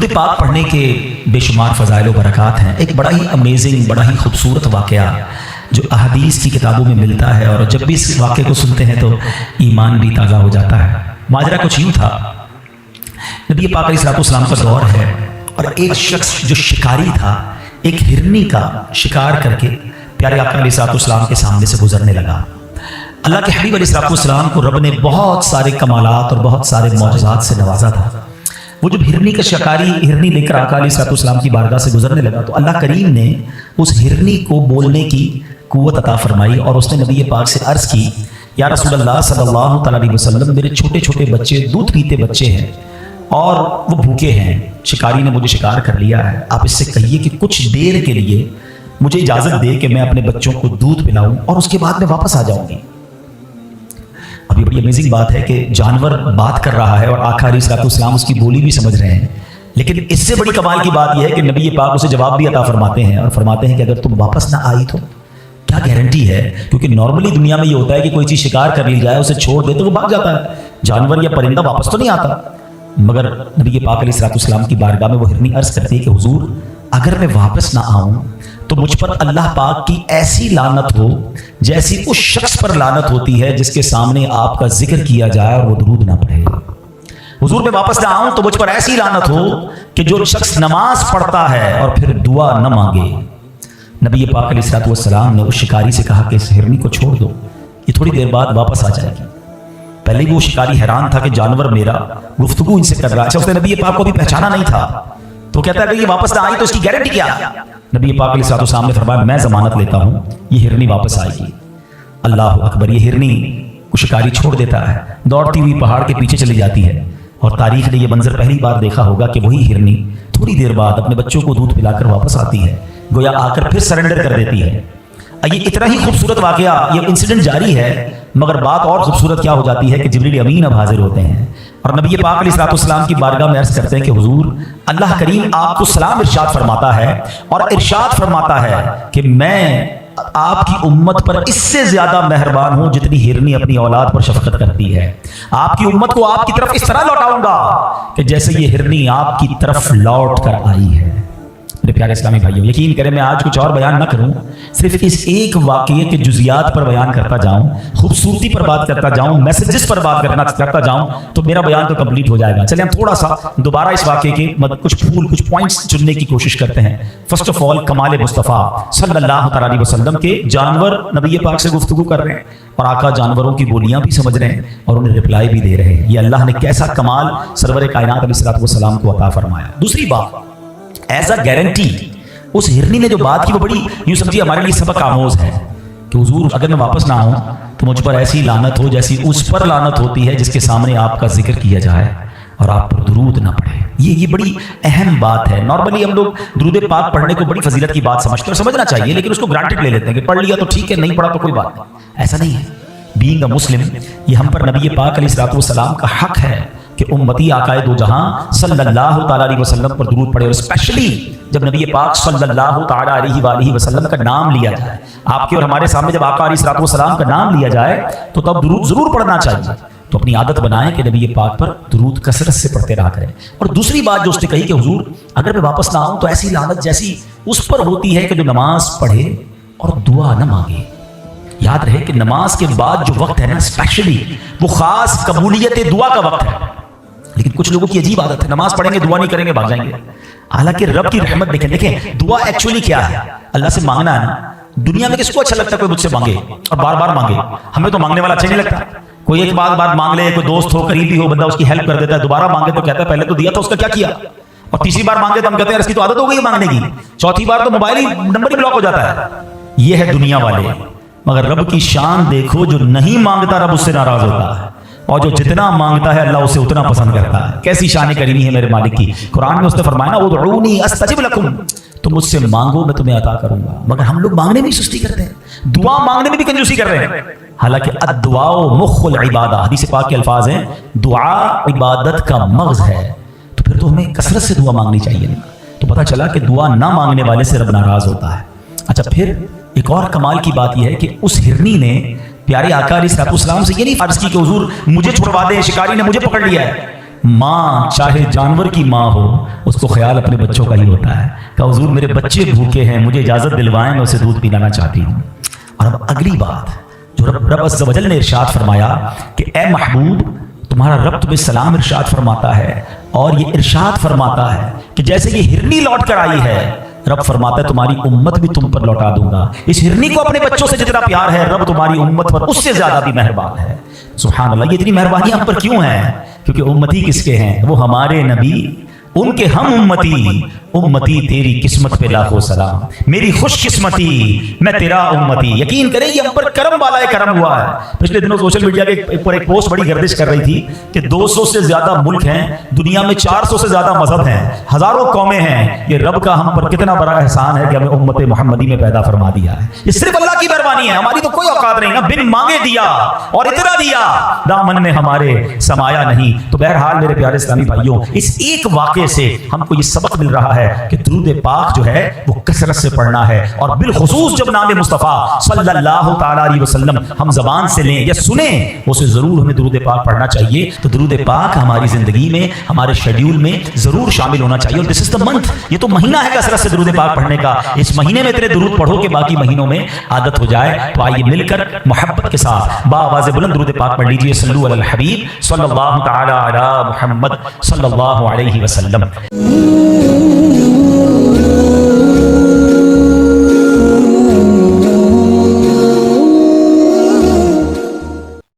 درود پاک پڑھنے کے بے شمار فضائل و برکات ہیں۔ ایک بڑا ہی امیزنگ، بڑا ہی خوبصورت واقعہ جو احادیث کی کتابوں میں ملتا ہے، اور جب بھی اس واقعے کو سنتے ہیں تو ایمان بھی تازہ ہو جاتا ہے۔ ماجرا کچھ یوں تھا، نبی پاک علیہ السلام کا دور ہے، اور ایک شخص جو شکاری تھا ایک ہرنی کا شکار کر کے پیارے آقا علیہ السلام کے سامنے سے گزرنے لگا۔ اللہ کے حبیب علیہ السلام کو رب نے بہت سارے کمالات اور بہت سارے معجزات سے نوازا تھا۔ وہ جب ہرنی کا شکاری ہرنی لے کر آقا علیہ السلام کی بارگاہ سے گزرنے لگا تو اللہ کریم نے اس ہرنی کو بولنے کی قوت عطا فرمائی، اور اس نے نبی پاک سے عرض کی، یا رسول اللہ صلی اللہ تعالیٰ علیہ وسلم، میرے چھوٹے چھوٹے بچے، دودھ پیتے بچے ہیں اور وہ بھوکے ہیں، شکاری نے مجھے شکار کر لیا ہے، آپ اس سے کہیے کہ کچھ دیر کے لیے مجھے اجازت دے کہ میں اپنے بچوں کو دودھ پلاؤں اور اس کے بعد میں واپس آ جاؤں گی۔ اب یہ بڑی امیزنگ بات ہے کہ جانور بات کر رہا ہے اور آقا علیہ السلام اس کی بولی بھی سمجھ رہے ہیں، لیکن اس سے بڑی کمال کی بات یہ ہے کہ نبی پاک اسے جواب بھی عطا فرماتے ہیں اور فرماتے ہیں کہ اگر تم واپس نہ آئی تو کیا گارنٹی ہے، کیونکہ نارملی دنیا میں یہ ہوتا ہے کہ کوئی چیز شکار کر لی جائے، اسے چھوڑ دے تو وہ بھاگ جاتا ہے، جانور یا پرندہ واپس تو نہیں آتا، مگر نبی پاک علیہ السلام کی بارگاہ میں وہ ہرنی عرض کرتی ہے کہ حضور اگر میں واپس نہ آؤں تو مجھ پر اللہ پاک کی ایسی لعنت ہو جیسی اس شخص پر لعنت ہوتی ہے جس کے سامنے آپ کا ذکر کیا جائے اور وہ درود نہ پڑھے۔ حضور میں واپس نہ آؤں تو مجھ پر ایسی لعنت ہو کہ جو شخص نماز پڑھتا ہے اور پھر دعا نہ مانگے۔ نبی پاک علیہ السلام نے اس شکاری سے کہا کہ اس ہرنی کو چھوڑ دو، یہ تھوڑی دیر بعد واپس آ جائے گی۔ پہلے وہ شکاری حیران تھا کہ جانور میرا گفتگو ان سے کر رہا ہے، اس نے نبی پاک کو بھی پہچانا نہیں تھا، تو کہتا ہے کہ یہ واپس نہ آئی تو اس کی گارنٹی کیا؟ نبی پاک علیہ السلام نے فرمایا میں ضمانت لیتا ہوں یہ ہرنی واپس آئے گی۔ اللہ اکبر، یہ ہرنی کو شکاری چھوڑ دیتا ہے، دوڑتی ہوئی پہاڑ کے پیچھے چلی جاتی ہے، اور تاریخ نے یہ منظر پہلی بار دیکھا ہوگا کہ وہی ہرنی تھوڑی دیر بعد اپنے بچوں کو دودھ پلا کر واپس آتی ہے، گویا آ کر پھر سرنڈر کر دیتی ہے۔ یہ اتنا ہی خوبصورت واقعہ، یہ انسیڈنٹ جاری ہے، مگر بات اور خوبصورت کیا ہو جاتی ہے کہ جبریل امین اب حاضر ہوتے ہیں اور نبی پاک علیہ السلام کی بارگاہ میں عرض کرتے ہیں کہ حضور اللہ کریم آپ کو سلام ارشاد فرماتا ہے، اور ارشاد فرماتا ہے کہ میں آپ کی امت پر اس سے زیادہ مہربان ہوں جتنی ہرنی اپنی اولاد پر شفقت کرتی ہے۔ آپ کی امت کو آپ کی طرف اس طرح لوٹاؤں گا کہ جیسے یہ ہرنی آپ کی طرف لوٹ کر آئی ہے۔ میرے پیارے اسلامی بھائیوں، یقین کریں میں آج کچھ اور بیان نہ کروں، صرف اس ایک واقعے کے جزیات پر بیان کرتا جاؤں، خوبصورتی پر بات کرتا جاؤں، میسیجز پر بات کرتا جاؤں تو میرا بیان تو کمپلیٹ ہو جائے گا۔ چلیں ہم تھوڑا سا دوبارہ اس واقعے کے کچھ پوائنٹس چننے کی کوشش کرتے ہیں۔ فرسٹ آف آل، کمال مصطفیٰ صلی اللہ تعالیٰ علیہ وسلم کے جانور نبی پاک سے گفتگو کر رہے ہیں اور آقا جانوروں کی بولیاں بھی سمجھ رہے ہیں اور انہیں رپلائی بھی دے رہے ہیں۔ یہ اللہ نے کیسا کمال سرور کائنات علیہ السلام کو عطا فرمایا۔ دوسری بات، ایز اے گارنٹی اس ہرنی نے جو بات کی وہ بڑی یوں سمجھیے ہمارے لیے سبق آموز ہے کہ حضور اگر میں واپس نہ آؤں تو مجھ پر ایسی لعنت ہو جیسی اس پر لعنت ہوتی ہے جس کے سامنے آپ کا ذکر کیا جائے اور آپ پر درود نہ پڑھے۔ یہ بڑی اہم بات ہے۔ نارملی ہم لوگ درود پاک پڑھنے کو بڑی فضیلت کی بات سمجھتے ہیں اور سمجھنا چاہیے، لیکن اس کو گرانٹڈ لے لیتے ہیں کہ پڑھ لیا تو ٹھیک ہے، نہیں پڑھا تو کوئی بات نہیں۔ ایسا نہیں ہے۔ بینگ اے مسلم، یہ ہم پر نبی پاک علیہ السلام کا حق ہے کہ امتی آقائے دو جہاں صلی اللہ تعالیٰ علیہ وسلم پر درود پڑھے، اور اسپیشلی جب نبی پاک صلی اللہ تعالیٰ علیہ وآلہ وسلم کا نام لیا جائے، آپ کے اور ہمارے سامنے جب آقا علیہ السلام کا نام لیا جائے تو تب درود ضرور پڑھنا چاہیے۔ تو اپنی عادت بنائیں کہ نبی پاک پر درود کثرت سے پڑھتے رہا کریں۔ اور دوسری بات جو اس نے کہی کہ حضور اگر میں واپس نہ آؤں تو ایسی لعنت جیسی اس پر ہوتی ہے کہ جو نماز پڑھے اور دعا نہ مانگے۔ یاد رہے کہ نماز کے بعد جو وقت ہے نا، اسپیشلی وہ خاص قبولیت دعا کا وقت ہے، لیکن کچھ لوگوں کی عجیب عادت ہے، نماز پڑھیں گے دعا نہیں کریں گے بھاگ جائیں گے۔ حالانکہ رب کی رحمت دیکھیں دعا ایکچولی کیا ہے؟ اللہ سے مانگنا ہے نا۔ دنیا میں کس کو اچھا لگتا ہے کوئی مجھ سے مانگے اور بار بار مانگے؟ ہمیں تو مانگنے والا اچھا نہیں لگتا۔ کوئی ایک بار مانگ لے، کوئی دوست ہو، قریبی ہو، بندہ اس کی ہیلپ کر دیتا ہے، دوبارہ مانگے تو کہتا ہے پہلے تو دیا تھا، اس کا کیا کیا؟ اور تیسری بار مانگے تو ہم کہتے ہیں اس کی تو عادت ہو گئی ہے مانگنے کی، چوتھی بار تو موبائل ہی نمبر ہی بلاک ہو جاتا ہے۔ یہ ہے دنیا والے، مگر رب کی شان دیکھو، جو نہیں مانگتا رب اس سے ناراض ہوتا ہے، اور جو جتنا مانگتا ہے اللہ اسے اتنا پسند کرتا ہے۔ کیسی شان کریمی ہے میرے مالک کی۔ قرآن میں اس نے فرمایا نا ادعونی استجب لکم، تم مجھ سے مانگو میں تمہیں عطا کروں گا، مگر ہم لوگ مانگنے میں سستی کرتے ہیں، دعا مانگنے میں بھی کنجوسی کر رہے ہیں۔ حالانکہ الدعاء مخ العبادہ، حدیث پاک کے الفاظ ہیں دعا عبادت کا مغز ہے، تو پھر تو ہمیں کثرت سے دعا مانگنی چاہیے نا۔ تو پتہ چلا کہ دعا نہ مانگنے والے سے رب ناراض ہوتا ہے۔ اچھا، پھر ایک اور کمال کی بات یہ ہے کہ اس ہرنی نے پیارے آقا علیہ السلام سے یہ نہیں عرض کی کہ حضور مجھے چھڑوا دیں، شکاری نے مجھے پکڑ لیا ہے، ماں چاہے جانور کی ماں ہو اس کو خیال اپنے بچوں کا ہی ہوتا ہے کہ حضور میرے بچے بھوکے ہیں، مجھے اجازت دلوائیں، میں اسے دودھ پلانا چاہتی ہوں۔ اور اب اگلی بات جو رب عز و جل نے ارشاد فرمایا کہ اے محبوب تمہارا رب تمہیں سلام ارشاد فرماتا ہے، اور یہ ارشاد فرماتا ہے کہ جیسے یہ ہرنی لوٹ کر آئی ہے، رب فرماتا ہے تمہاری امت بھی تم پر لوٹا دوں گا۔ اس ہرنی کو اپنے بچوں سے جتنا پیار ہے، رب تمہاری امت پر اس سے زیادہ بھی مہربان ہے۔ سبحان اللہ، یہ اتنی مہربانی ہم پر کیوں ہے؟ کیونکہ امتی کس کے ہیں؟ وہ ہمارے نبی، ان کے ہم امتی۔ امتی تیری قسمت پہ لاکھوں سلام، میری خوش قسمتی، میں تیرا امتی۔ یقین کریں یہ ہم پر کرم والا ہے، کرم ہوا ہے۔ پچھلے دنوں سوشل میڈیا کے پر ایک پوسٹ بڑی گردش کر رہی تھی کہ 200 سے زیادہ ملک ہیں دنیا میں، 400 سے زیادہ مذہب ہیں، ہزاروں قومیں ہیں، یہ رب کا ہم پر کتنا بڑا احسان ہے کہ ہمیں امت محمدی میں پیدا فرما دیا ہے۔ یہ صرف اللہ کی مہربانی ہے، ہماری تو کوئی اوقات نہیں نا، بن مانگے دیا اور اتنا دیا، دامن میں ہمارے سمایا نہیں۔ تو بہرحال میرے پیارے اسلامی بھائیوں، اس ایک واقعے سے ہم کو یہ سبق مل رہا ہے کہ درود پاک جو ہے وہ کثرت سے پڑھنا ہے، اور بالخصوص جب نام مصطفیٰ صلی اللہ تعالی علیہ وسلم ہم زبان سے لیں یا سنیں، اسے ضرور ہمیں درود پاک پڑھنا چاہیے۔ تو درود پاک ہماری زندگی میں، ہمارے شیڈیول میں ضرور شامل ہونا چاہیے، اور دس از دا منتھ، یہ تو مہینہ ہے کثرت سے درود پاک پڑھنے کا۔ اس مہینے میں اتنے درود پڑھو کہ باقی مہینوں میں عادت ہو جائے۔ تو آئیے مل کر محبت کے ساتھ بآواز بلند درود پاک پڑھ لیجیے۔ صلو علی الحبیب صلی اللہ تعالی علی محمد صلی اللہ علیہ وسلم۔